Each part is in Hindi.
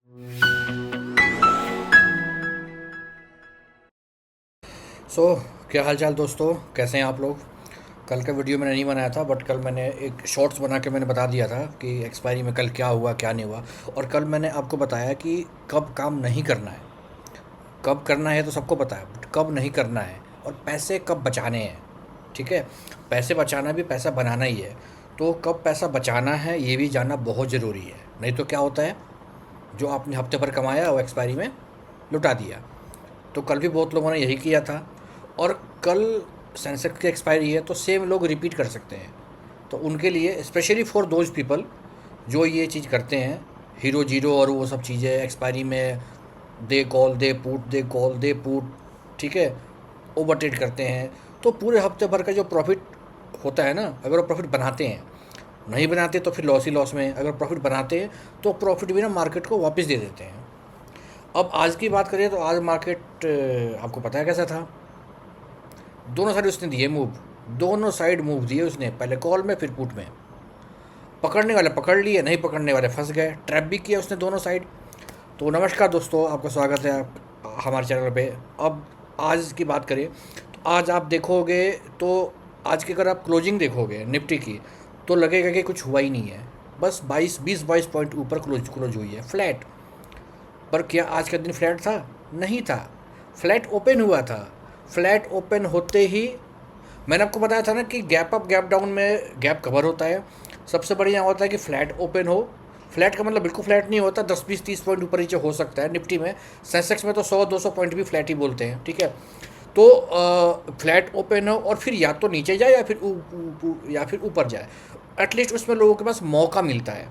क्या हाल चाल दोस्तों, कैसे हैं आप लोग। कल का वीडियो मैंने नहीं बनाया था, बट कल मैंने एक शॉर्ट्स बना के मैंने बता दिया था कि एक्सपायरी में कल क्या हुआ क्या नहीं हुआ। और कल मैंने आपको बताया कि कब काम नहीं करना है। कब करना है तो सबको पता है, बट कब नहीं करना है और पैसे कब बचाने हैं। ठीक है, पैसे बचाना भी पैसा बनाना ही है। तो कब पैसा बचाना है ये भी जानना बहुत ज़रूरी है, नहीं तो क्या होता है, जो आपने हफ्ते भर कमाया वो एक्सपायरी में लुटा दिया। तो कल भी बहुत लोगों ने यही किया था। और कल सेंसेक्स की एक्सपायरी है तो सेम लोग रिपीट कर सकते हैं। तो उनके लिए स्पेशली फॉर दोज पीपल जो ये चीज़ करते हैं, हीरो जीरो और वो सब चीज़ें एक्सपायरी में they call they put they call they put, ठीक है, ओवर ट्रेड करते हैं। तो पूरे हफ्ते भर का जो प्रॉफिट होता है ना, अगर वो प्रॉफिट बनाते हैं, नहीं बनाते तो फिर लॉस ही लॉस में। अगर प्रॉफिट बनाते हैं तो प्रॉफिट भी ना मार्केट को वापस दे देते हैं। अब आज की बात करें तो आज मार्केट आपको पता है कैसा था। दोनों साइड उसने दिए मूव, दोनों साइड मूव दिए उसने, पहले कॉल में फिर पुट में। पकड़ने वाले पकड़ लिए, नहीं पकड़ने वाले फंस गए। ट्रैप भी किया उसने दोनों साइड। तो नमस्कार दोस्तों, आपका स्वागत है हमारे चैनल पे। अब आज की बात करें तो आज आप देखोगे तो आज की अगर आप क्लोजिंग देखोगे निफ्टी की तो लगेगा कि कुछ हुआ ही नहीं है। बस 22 पॉइंट ऊपर क्लोज हुई है, फ्लैट। पर क्या आज का दिन फ्लैट था? नहीं था। फ्लैट ओपन हुआ था। फ्लैट ओपन होते ही मैंने आपको बताया था ना कि गैप अप गैप डाउन में गैप कवर होता है। सबसे बढ़िया होता है कि फ्लैट ओपन हो। फ्लैट का मतलब बिल्कुल फ्लैट नहीं होता, 10 20 30 पॉइंट ऊपर नीचे हो सकता है निफ्टी में। सेंसेक्स में तो 100 200 पॉइंट भी फ्लैट ही बोलते हैं, ठीक है। तो फ्लैट ओपन हो और फिर या तो नीचे जाए या फिर ऊपर जाए। एटलीस्ट उसमें लोगों के पास मौका मिलता है,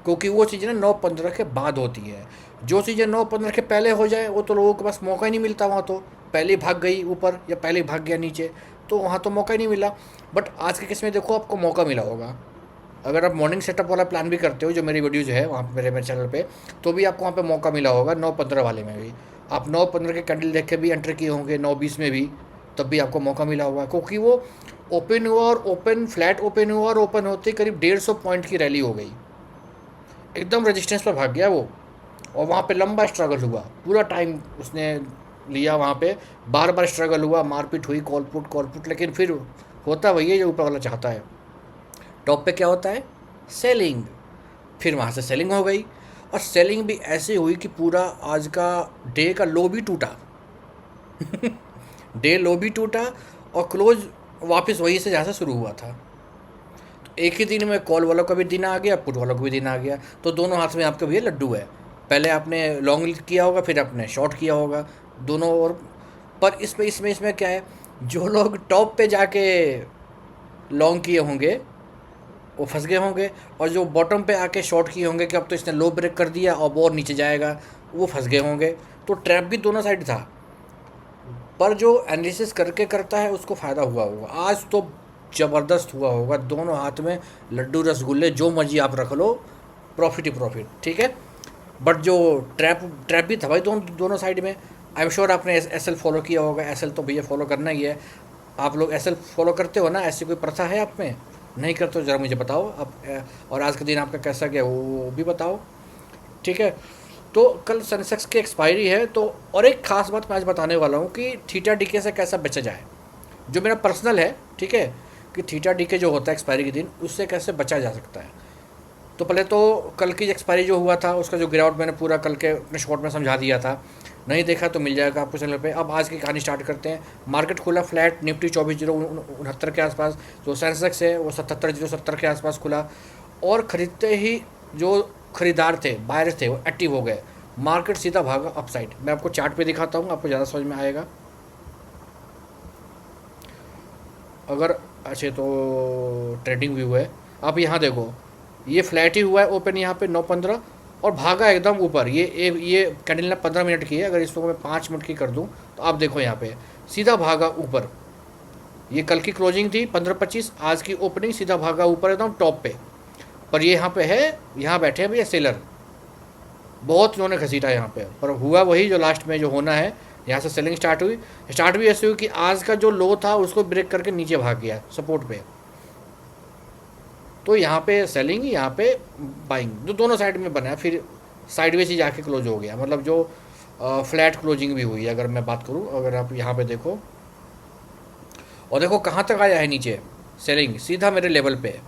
क्योंकि वो चीज़ें ना 9-15 के बाद होती है। जो चीज़ें 9-15 के पहले हो जाए वो तो लोगों के पास मौका ही नहीं मिलता। वहाँ तो पहले ही भाग गई ऊपर या पहले ही भाग गया नीचे, तो वहाँ तो मौका ही नहीं मिला। बट आज के केस में देखो आपको मौका मिला होगा। अगर आप मॉर्निंग सेटअप वाला प्लान भी करते हो, जो मेरी वीडियोज़ है वहाँ पे मेरे चैनल पे, तो भी आपको वहाँ पे मौका मिला होगा 9-15 वाले में भी। आप 9-15 के कैंडल देख के भी एंटर किए होंगे, 9-20 में भी, तब भी आपको मौका मिला होगा। क्योंकि वो ओपन हुआ और ओपन फ्लैट ओपन हुआ और ओपन होते करीब 150 पॉइंट की रैली हो गई। एकदम रेजिस्टेंस पर भाग गया वो। और वहाँ पे लंबा स्ट्रगल हुआ, पूरा टाइम उसने लिया वहाँ पे। बार बार स्ट्रगल हुआ, मारपीट हुई, कॉल पुट, लेकिन फिर होता वही है जो ऊपर वाला चाहता है। टॉप पे क्या होता है? सेलिंग। फिर वहाँ से सेलिंग हो गई, और सेलिंग भी ऐसी हुई कि पूरा आज का डे का लो भी टूटा। डे लो भी टूटा और क्लोज वापस वहीं से जहाँ से शुरू हुआ था। तो एक ही दिन में कॉल वालों का भी दिन आ गया, पुट वालों का भी दिन आ गया। तो दोनों हाथ में आपका भैया लड्डू है। पहले आपने लॉन्ग किया होगा, फिर आपने शॉर्ट किया होगा, दोनों। और पर इसमें क्या है, जो लोग टॉप पे जाके लॉन्ग किए होंगे वो फंस गए होंगे, और जो बॉटम पे आके शॉर्ट किए होंगे कि अब तो इसने लो ब्रेक कर दिया अब और नीचे जाएगा, वो फंस गए होंगे। तो ट्रैप भी दोनों साइड था। पर जो एनालिसिस करके करता है उसको फ़ायदा हुआ होगा। आज तो ज़बरदस्त हुआ होगा, दोनों हाथ में लड्डू रसगुल्ले जो मर्जी आप रख लो, प्रॉफिट ही प्रॉफिट, ठीक है। बट जो ट्रैप ट्रैप भी था भाई दोनों साइड में। आई एम श्योर आपने एस एल फॉलो किया होगा। एस एल तो भैया फॉलो करना ही है। आप लोग एस एल फॉलो करते हो ना? ऐसी कोई प्रथा है आप में? नहीं करते हो ज़रा मुझे बताओ आप। और आज का दिन आपका कैसा गया वो भी बताओ, ठीक है। तो कल सेंसेक्स की एक्सपायरी है, तो और एक ख़ास बात मैं आज बताने वाला हूँ कि थीटा डीके से कैसा बचा जाए, जो मेरा पर्सनल है, ठीक है। कि थीटा डीके जो होता है एक्सपायरी के दिन, उससे कैसे बचा जा सकता है। तो पहले तो कल की एक्सपायरी जो हुआ था उसका जो गिरावट मैंने पूरा कल के अपने शॉर्ट में समझा दिया था। नहीं देखा तो मिल जाएगा आपको चैनल पे। अब आज की कहानी स्टार्ट करते हैं। मार्केट खुला फ्लैट, निफ्टी 24,069 के आसपास, जो सेंसेक्स है वो 77,070 के आसपास खुला। और ख़रीदते ही जो खरीदार थे, बायर्स थे, वो एक्टिव हो गए। मार्केट सीधा भागा अपसाइड। मैं आपको चार्ट पे दिखाता हूँ, आपको ज़्यादा समझ में आएगा। अगर अच्छे तो ट्रेडिंग व्यू है, आप यहाँ देखो, ये फ्लैट ही हुआ है ओपन यहाँ पे 9-15, और भागा एकदम ऊपर। ये कैंडल ने 15 मिनट की है, अगर इसको मैं 5 मिनट की कर दूँ तो आप देखो यहाँ पे सीधा भागा ऊपर। ये कल की क्लोजिंग थी 15-25, आज की ओपनिंग सीधा भागा ऊपर एकदम टॉप पे। पर ये यहाँ पे है, यहाँ बैठे हैं भैया सेलर, बहुत इन्होंने घसीटा यहाँ पे। पर हुआ वही जो लास्ट में जो होना है, यहाँ से सेलिंग स्टार्ट हुई। स्टार्ट भी ऐसे हुई कि आज का जो लो था उसको ब्रेक करके नीचे भाग गया सपोर्ट पे। तो यहाँ पे सेलिंग, यहाँ पे बाइंग, जो दोनों साइड में बना है। फिर साइडवेज ही जाके क्लोज हो गया, मतलब जो फ्लैट क्लोजिंग भी हुई है अगर मैं बात करूँ। अगर आप यहाँ पे देखो और देखो कहाँ तक आया है नीचे, सेलिंग सीधा मेरे लेवल पे,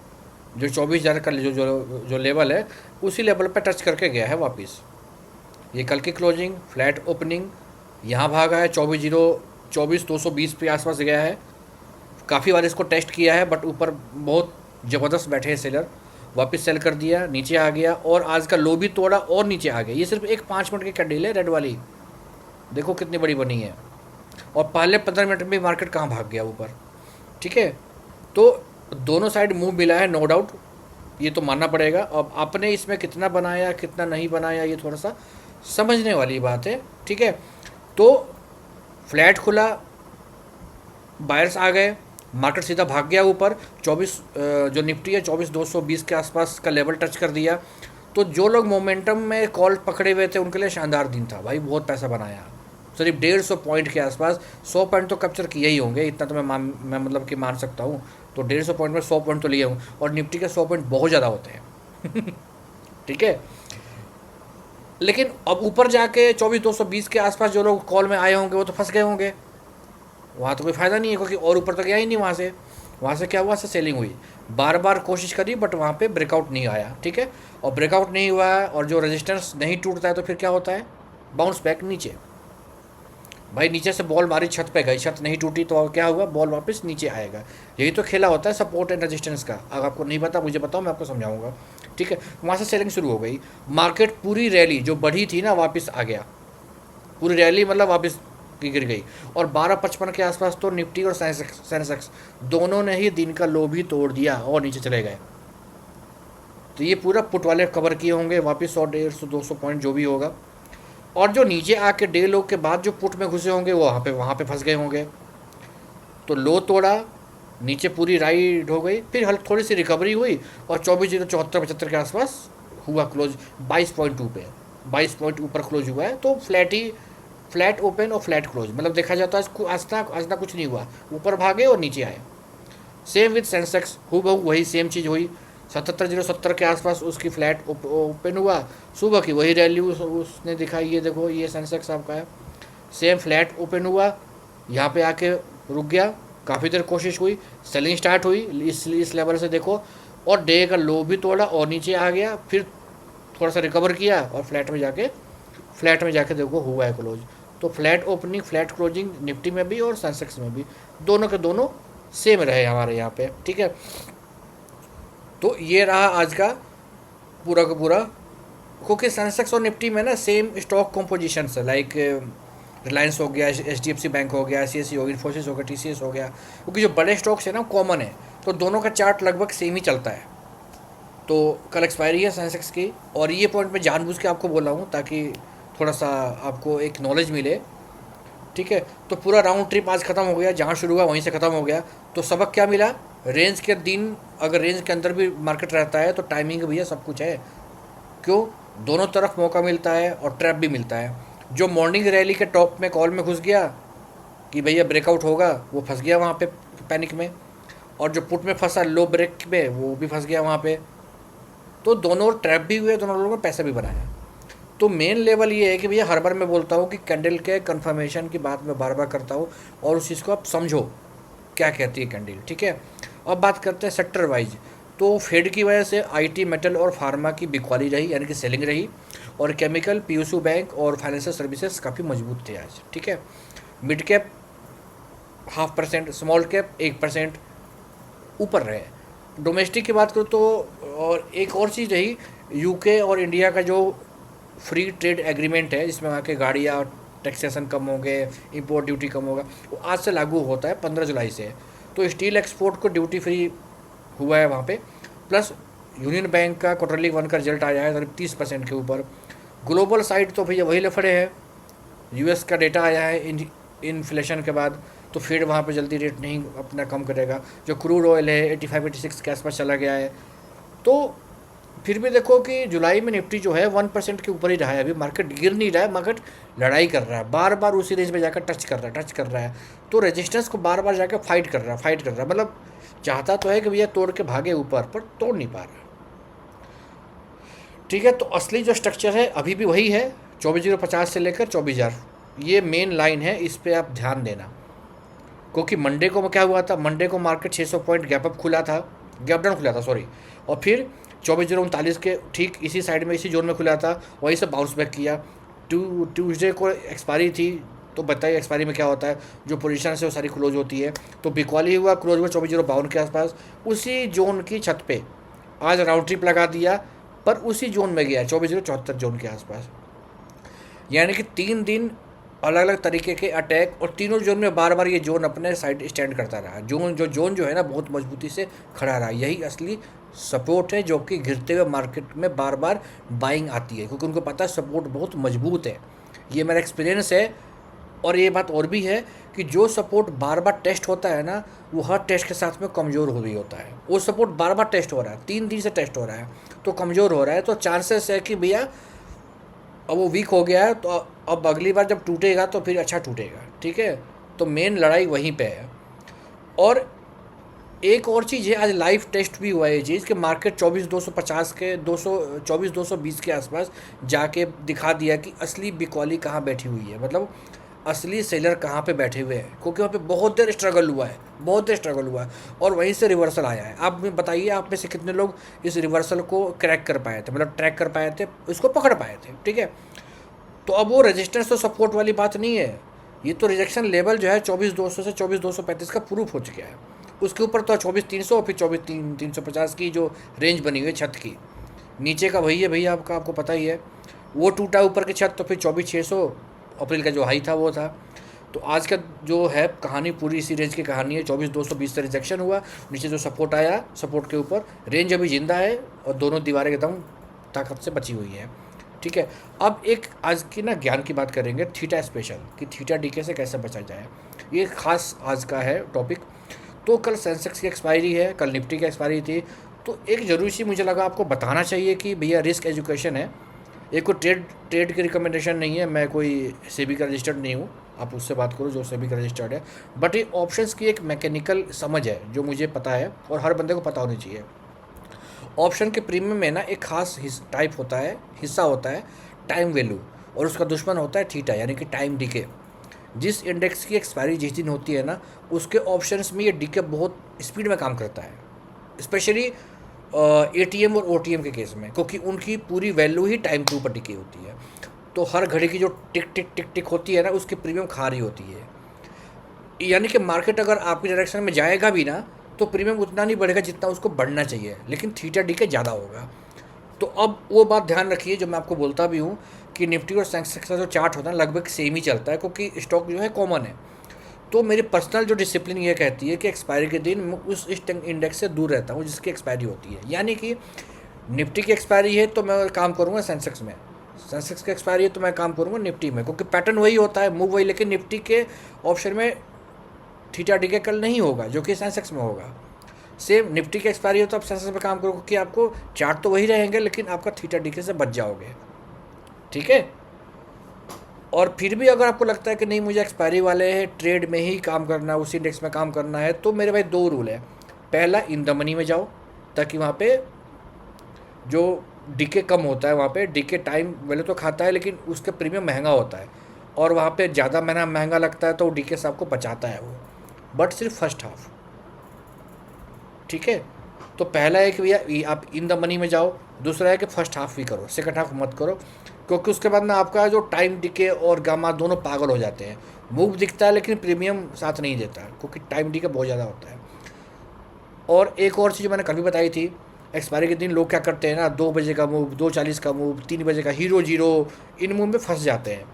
जो 24,000 का जो जो जो लेवल है उसी लेवल पे टच करके गया है वापस। ये कल की क्लोजिंग फ्लैट ओपनिंग यहाँ भागा है 24,220 के आसपास गया है। काफ़ी बार इसको टेस्ट किया है बट ऊपर बहुत ज़बरदस्त बैठे हैं सेलर, वापस सेल कर दिया, नीचे आ गया और आज का लो भी तोड़ा और नीचे आ गया। ये सिर्फ एक 5 मिनट की कैंडल है रेड वाली, देखो कितनी बड़ी बनी है। और पहले 15 मिनट में मार्केट कहाँ भाग गया ऊपर, ठीक है। तो दोनों साइड मूव मिला है, नो डाउट, ये तो मानना पड़ेगा। अब आपने इसमें कितना बनाया कितना नहीं बनाया ये थोड़ा सा समझने वाली बात है, ठीक है। तो फ्लैट खुला, बायर्स आ गए, मार्केट सीधा भाग गया ऊपर, 24 जो निफ्टी है 24,220 के आसपास का लेवल टच कर दिया। तो जो लोग मोमेंटम में कॉल पकड़े हुए थे उनके लिए शानदार दिन था भाई, बहुत पैसा बनाया, सिर्फ 150 पॉइंट के आसपास। 100 पॉइंट तो कैप्चर किए ही होंगे, इतना तो मैं मतलब कि मान सकता हूँ। तो 150 पॉइंट में 100 पॉइंट तो लिए हूँ, और निफ्टी के 100 पॉइंट बहुत ज़्यादा होते हैं ठीक है। लेकिन अब ऊपर जाके 24,220 के आसपास जो लोग कॉल में आए होंगे वो तो फंस गए होंगे, वहाँ तो कोई फ़ायदा नहीं है, क्योंकि और ऊपर तो गया ही नहीं वहाँ से। वहाँ से क्या हुआ, से सेलिंग हुई, बार बार कोशिश करी बट वहाँ पे ब्रेकआउट नहीं आया, ठीक है। और ब्रेकआउट नहीं हुआ है और जो रेजिस्टेंस नहीं टूटता है तो फिर क्या होता है, बाउंस बैक नीचे। भाई नीचे से बॉल मारी, छत पे गई, छत नहीं टूटी तो क्या हुआ, बॉल वापस नीचे आएगा। यही तो खेला होता है सपोर्ट एंड रेजिस्टेंस का। अगर आपको नहीं पता मुझे बताओ, मैं आपको समझाऊंगा, ठीक है। वहाँ से सेलिंग शुरू हो गई, मार्केट पूरी रैली जो बढ़ी थी ना वापस आ गया, पूरी रैली मतलब वापस की गिर गई। और 12:55 के आसपास तो निफ्टी और सेंसेक्स दोनों ने ही दिन का लो भी तोड़ दिया और नीचे चले गए। तो ये पूरा पुट वाले कवर किए होंगे वापस 100, 150, 200 पॉइंट जो भी होगा। और जो नीचे आके डे लो के बाद जो पुट में घुसे होंगे वो वहाँ पे फंस गए होंगे। तो लो तोड़ा, नीचे पूरी राइड हो गई, फिर हल्की थोड़ी सी रिकवरी हुई और 24,074-75 के आसपास हुआ क्लोज, 22.2 पे, 22 पॉइंट ऊपर क्लोज हुआ है। तो फ्लैट ओपन और फ्लैट क्लोज, मतलब देखा जाता है आज तक कुछ नहीं हुआ, ऊपर भागे और नीचे आए। सेम विद सेंसेक्स, हूबहू वही सेम चीज़ हुई, 77,070 के आसपास उसकी फ्लैट ओपन हुआ, सुबह की वही रैली उसने दिखाई। ये देखो ये सेंसेक्स आपका है, सेम फ्लैट ओपन हुआ, यहाँ पे आके रुक गया, काफ़ी देर कोशिश हुई, सेलिंग स्टार्ट हुई इस लेवल से देखो, और डे का लो भी तोड़ा और नीचे आ गया, फिर थोड़ा सा रिकवर किया और फ्लैट में जाके देखो हुआ है क्लोज। तो flat opening flat closing Nifty में भी और सेंसेक्स में भी, दोनों के दोनों सेम रहे हमारे यहाँ पे, ठीक है। तो ये रहा आज का पूरा का पूरा, क्योंकि सेंसेक्स और निफ्टी में ना सेम स्टॉक कॉम्पोजिशन है, लाइक रिलायंस हो गया, HDFC बैंक हो गया, CSE हो गया, इन्फोसिस हो गया, TCS हो गया, क्योंकि जो बड़े स्टॉक्स है ना कॉमन है, तो दोनों का चार्ट लगभग सेम ही चलता है। तो कल एक्सपायरी है सेंसेक्स की, और ये पॉइंट मैं जानबूझ के आपको बोला हूँ ताकि थोड़ा सा आपको एक नॉलेज मिले, ठीक है। तो पूरा राउंड ट्रिप आज ख़त्म हो गया, जहाँ शुरू हुआ वहीं से ख़त्म हो गया। तो सबक क्या मिला, रेंज के दिन अगर रेंज के अंदर भी मार्केट रहता है तो टाइमिंग भैया सब कुछ है, क्यों, दोनों तरफ मौका मिलता है और ट्रैप भी मिलता है। जो मॉर्निंग रैली के टॉप में कॉल में घुस गया कि भैया ब्रेकआउट होगा, वो फंस गया वहाँ पे पैनिक में, और जो पुट में फंसा लो ब्रेक में वो भी फंस गया वहाँ पे। तो दोनों ट्रैप भी हुए, दोनों लोगों ने पैसा भी बनाया। तो मेन लेवल ये है कि भैया हर बार मैं बोलता हूँ कि कैंडल के कन्फर्मेशन की बात मैं बार बार करता हूँ, और उस चीज़ को आप समझो क्या कहती है कैंडल, ठीक है। अब बात करते हैं सेक्टर वाइज। तो फेड की वजह से IT, मेटल और फार्मा की बिकवाली रही, यानी कि सेलिंग रही, और केमिकल, PSU बैंक और फाइनेंशियल सर्विसेज काफ़ी मजबूत थे आज, ठीक है। मिड कैप 0.5%, स्मॉल कैप 1% ऊपर रहे। डोमेस्टिक की बात करूँ तो, और एक और चीज़ रही, UK और इंडिया का जो फ्री ट्रेड एग्रीमेंट है, जिसमें वहाँ के गाड़ियाँ टैक्सेशन कम हो गए, इंपोर्ट ड्यूटी कम होगा, वो आज से लागू होता है 15 जुलाई से। तो स्टील एक्सपोर्ट को ड्यूटी फ्री हुआ है वहाँ पे, प्लस यूनियन बैंक का क्वार्टरली 1 का रिजल्ट आया है करीब 30% के ऊपर। ग्लोबल साइड तो भैया वही लफड़े हैं, US का डेटा आया है इन्फ्लेशन के बाद, तो फिर वहाँ पे जल्दी रेट नहीं अपना कम करेगा। जो क्रूड ऑयल है 85-86 के आसपास चला गया है। तो फिर भी देखो कि जुलाई में निफ्टी जो है 1% के ऊपर ही रहा है, अभी मार्केट गिर नहीं रहा है, मार्केट लड़ाई कर रहा है, बार बार उसी रेंज में जाकर टच कर रहा है। तो रेजिस्टेंस को बार बार जाकर फाइट कर रहा है, मतलब चाहता तो है कि भैया तोड़ के भागे ऊपर, पर तोड़ नहीं पा रहा। ठीक है, तो असली जो स्ट्रक्चर है अभी भी वही है, 24,050 से लेकर 24,000, ये मेन लाइन है, इस पर आप ध्यान देना। क्योंकि मंडे को क्या हुआ था, मंडे को मार्केट 600 पॉइंट गैप अप खुला था, गैप डाउन खुला था सॉरी, और फिर 24,039 के ठीक इसी साइड में, इसी जोन में खुला था, वहीं से बाउंस बैक किया। ट्यूसडे को एक्सपायरी थी, तो बताइए एक्सपायरी में क्या होता है, जो पोजीशन है वो सारी क्लोज होती है। तो बिकवाली हुआ, क्लोज हुआ 24,052 के आसपास, उसी जोन की छत पे आज राउंड ट्रिप लगा दिया, पर उसी जोन में गया 24,074 जोन के आसपास। यानी कि 3 दिन अलग अलग तरीके के अटैक, और तीनों जोन में बार बार ये जोन अपने साइड स्टैंड करता रहा। जोन जो है ना बहुत मजबूती से खड़ा रहा। यही असली सपोर्ट है, जो कि गिरते हुए मार्केट में बार बार बाइंग आती है, क्योंकि उनको पता है सपोर्ट बहुत मजबूत है। ये मेरा एक्सपीरियंस है। और ये बात और भी है कि जो सपोर्ट बार बार टेस्ट होता है ना, वो हर टेस्ट के साथ में कमज़ोर हो भी होता है। वो सपोर्ट बार बार टेस्ट हो रहा है, 3 दिन से टेस्ट हो रहा है, तो कमज़ोर हो रहा है, तो चांसेस है कि भैया अब वो वीक हो गया है, तो अब अगली बार जब टूटेगा तो फिर अच्छा टूटेगा। ठीक है, तो मेन लड़ाई वहीं पे है। और एक और चीज़ है, आज लाइव टेस्ट भी हुआ है ये चीज़ कि मार्केट 24,250 के 24,220 के आसपास जाके दिखा दिया कि असली बिकॉली कहाँ बैठी हुई है, मतलब असली सेलर कहाँ पे बैठे हुए हैं, क्योंकि वहाँ पे बहुत देर स्ट्रगल हुआ है, बहुत देर स्ट्रगल हुआ है, और वहीं से रिवर्सल आया है। आप में बताइए, आप में से कितने लोग इस रिवर्सल को क्रैक कर पाए थे, मतलब ट्रैक कर पाए थे, इसको पकड़ पाए थे। ठीक है, तो अब वो रेजिस्टेंस तो सपोर्ट वाली बात नहीं है, ये तो रिजेक्शन लेवल जो है 24,200 से 24,235 का प्रूफ हो चुका है। उसके ऊपर तो 24,300 फिर 24,350 की जो रेंज बनी हुई है छत की, नीचे का वही है भैया, आपको पता ही है। वो टूटा ऊपर की छत, तो फिर 24,600 अप्रैल का जो हाई था वो था। तो आज का जो है कहानी पूरी इसी रेंज की कहानी है। 24,220 से रिजेक्शन हुआ, नीचे जो सपोर्ट आया, सपोर्ट के ऊपर रेंज अभी जिंदा है, और दोनों दीवारें एकदम ताकत से बची हुई है। ठीक है, अब एक आज की ना ज्ञान की बात करेंगे, थीटा स्पेशल, कि थीटा डीके से कैसे बचा जाए। ये खास आज का है टॉपिक। तो कल सेंसेक्स की एक्सपायरी है, कल निफ्टी की एक्सपायरी थी, तो एक ज़रूरी सी मुझे लगा आपको बताना चाहिए कि भैया रिस्क एजुकेशन है। ये कोई ट्रेड की रिकमेंडेशन नहीं है, मैं कोई सेबी का रजिस्टर्ड नहीं हूँ, आप उससे बात करो जो सेबी का रजिस्टर्ड है। बट ये ऑप्शंस की एक मैकेनिकल समझ है जो मुझे पता है, और हर बंदे को पता होनी चाहिए। ऑप्शन के प्रीमियम में ना एक खास टाइप होता है, हिस्सा होता है टाइम वैल्यू, और उसका दुश्मन होता है थीटा, यानी कि टाइम डीके। जिस इंडेक्स की एक्सपायरी जिस दिन होती है ना, उसके ऑप्शंस में ये डीके बहुत स्पीड में काम करता है, स्पेशली एटीएम और ओटीएम के केस में, क्योंकि उनकी पूरी वैल्यू ही टाइम के ऊपर टिकी होती है। तो हर घड़ी की जो टिक टिक टिक टिक होती है ना, उसकी प्रीमियम खा रही होती है। यानी कि मार्केट अगर आपकी डायरेक्शन में जाएगा भी ना, तो प्रीमियम उतना नहीं बढ़ेगा जितना उसको बढ़ना चाहिए, लेकिन थीटा डीके ज़्यादा होगा। तो अब वो बात ध्यान रखिए जो मैं आपको बोलता भी हूँ, कि निफ्टी और सेंसेक्स का जो चार्ट होता है लगभग सेम ही चलता है, क्योंकि स्टॉक जो है कॉमन है। तो मेरी पर्सनल जो डिसिप्लिन ये कहती है कि एक्सपायरी के दिन मैं उस इस इंडेक्स से दूर रहता हूँ जिसकी एक्सपायरी होती है। यानी कि निफ्टी की एक्सपायरी है तो मैं काम करूँगा सेंसेक्स में, सेंसेक्स की एक्सपायरी है तो मैं काम करूँगा निफ्टी में, क्योंकि पैटर्न वही होता है, मूव वही। लेकिन निफ्टी के ऑप्शन में थीटा डीके कल नहीं होगा जो कि सेंसेक्स में होगा। सेम निफ्टी की एक्सपायरी हो तो आप सेंसेक्स में काम करो, क्योंकि आपको चार्ट तो वही रहेंगे, लेकिन आपका थीटा डीके से बच जाओगे। ठीक है, और फिर भी अगर आपको लगता है कि नहीं मुझे एक्सपायरी वाले हैं ट्रेड में ही काम करना है, उसी इंडेक्स में काम करना है, तो मेरे भाई 2 रूल है। पहला, इन द मनी में जाओ, ताकि वहाँ पे जो डीके कम होता है, वहाँ पे डीके टाइम वैल्यू तो खाता है, लेकिन उसके प्रीमियम महंगा होता है, और वहाँ पे ज़्यादा महंगा लगता है, तो डीके से आपको बचाता है वो, बट सिर्फ फर्स्ट हाफ। ठीक है, तो पहला है कि भैया आप इन द मनी में जाओ, दूसरा है कि फर्स्ट हाफ भी करो, सेकंड हाफ मत करो, क्योंकि उसके बाद ना आपका जो टाइम डीके और गामा दोनों पागल हो जाते हैं। मूव दिखता है लेकिन प्रीमियम साथ नहीं देता, क्योंकि टाइम डीके बहुत ज़्यादा होता है। और एक और चीज़ मैंने कभी बताई थी, एक्सपायरी के दिन लोग क्या करते हैं ना, 2 बजे का मूव, 2:40 का मूव, 3 बजे का हीरो जीरो, इन मूव में फंस जाते हैं।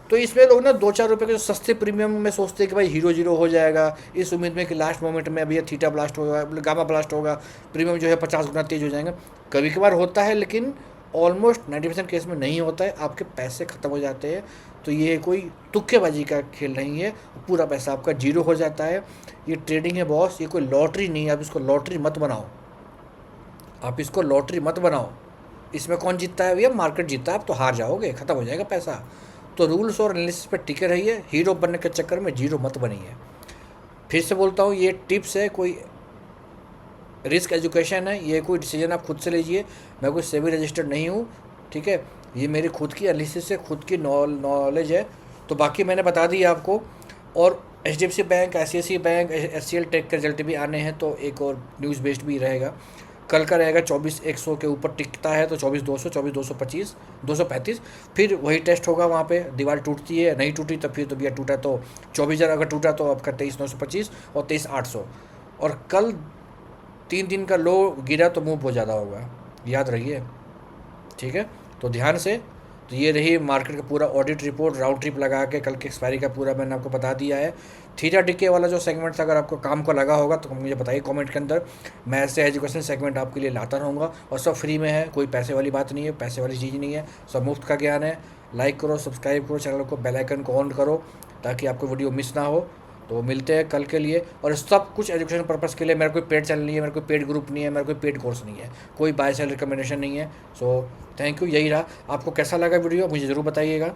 तो इसमें लोग ना 2-4 रुपये के जो सस्ते प्रीमियम में सोचते हैं कि भाई हीरो जीरो हो जाएगा, इस उम्मीद में कि लास्ट मोमेंट में अभी थीटा ब्लास्ट होगा, गामा ब्लास्ट होगा, प्रीमियम जो है 50 गुना तेज हो जाएगा। कभी कभार होता है, लेकिन ऑलमोस्ट 90% केस में नहीं होता है, आपके पैसे ख़त्म हो जाते हैं। तो ये कोई तुक्केबाजी का खेल नहीं है, पूरा पैसा आपका जीरो हो जाता है। ये ट्रेडिंग है बॉस, ये कोई लॉटरी नहीं है, आप इसको लॉटरी मत बनाओ, आप इसको लॉटरी मत बनाओ। इसमें कौन जीतता है भैया, मार्केट जीतता है, आप तो हार जाओगे, ख़त्म हो जाएगा पैसा। तो रूल्स और एनालिसिस पर टिके रहिए, हीरो बनने के चक्कर में जीरो मत बनिए। फिर से बोलता हूँ, ये टिप्स है, कोई रिस्क एजुकेशन है, ये कोई डिसीजन आप खुद से लीजिए। मैं कोई सेबी रजिस्टर्ड नहीं हूँ, ठीक है। ये मेरी खुद की एनालिसिस से खुद की नॉलेज है। तो बाकी मैंने बता दी आपको। और HDFC bank, ICICI bank, HCL tech के रिजल्ट भी आने हैं, तो एक और न्यूज़ बेस्ड भी रहेगा। कल का रहेगा 24,100 के ऊपर टिकता है तो 24,200, 24,225, 235। फिर वही टेस्ट होगा वहाँ पे, दीवार टूटती है, नहीं टूटी तो फिर तो भैया टूटा तो 24,000, अगर टूटा तो आपका 23,925 और 23,800। और कल 3 दिन का लो गिरा तो मूव बहुत ज़्यादा होगा, याद रखिए, ठीक है। तो ध्यान से। तो ये रही मार्केट का पूरा ऑडिट रिपोर्ट, राउंड ट्रिप लगा के कल के एक्सपायरी का पूरा मैंने आपको बता दिया है। थीटा डीके वाला जो सेगमेंट था, अगर आपको काम को लगा होगा तो मुझे बताइए कमेंट के अंदर। मैं ऐसे एजुकेशन सेगमेंट आपके लिए लाता रहूँगा, और सब फ्री में है, कोई पैसे वाली बात नहीं है, पैसे वाली चीज़ नहीं है, सब मुफ्त का ज्ञान है। लाइक करो, सब्सक्राइब करो चैनल को, बेल आइकन को ऑन करो ताकि आपको वीडियो मिस ना हो। तो मिलते हैं कल के लिए। और सब कुछ एजुकेशन पर्पज़ के लिए, मेरा कोई पेड चैनल नहीं है, मेरा कोई पेड ग्रुप नहीं है, मेरा कोई पेड कोर्स नहीं है, कोई बाय सेल रिकमेंडेशन नहीं है। सो थैंक यू, यही रहा। आपको कैसा लगा वीडियो मुझे ज़रूर बताइएगा।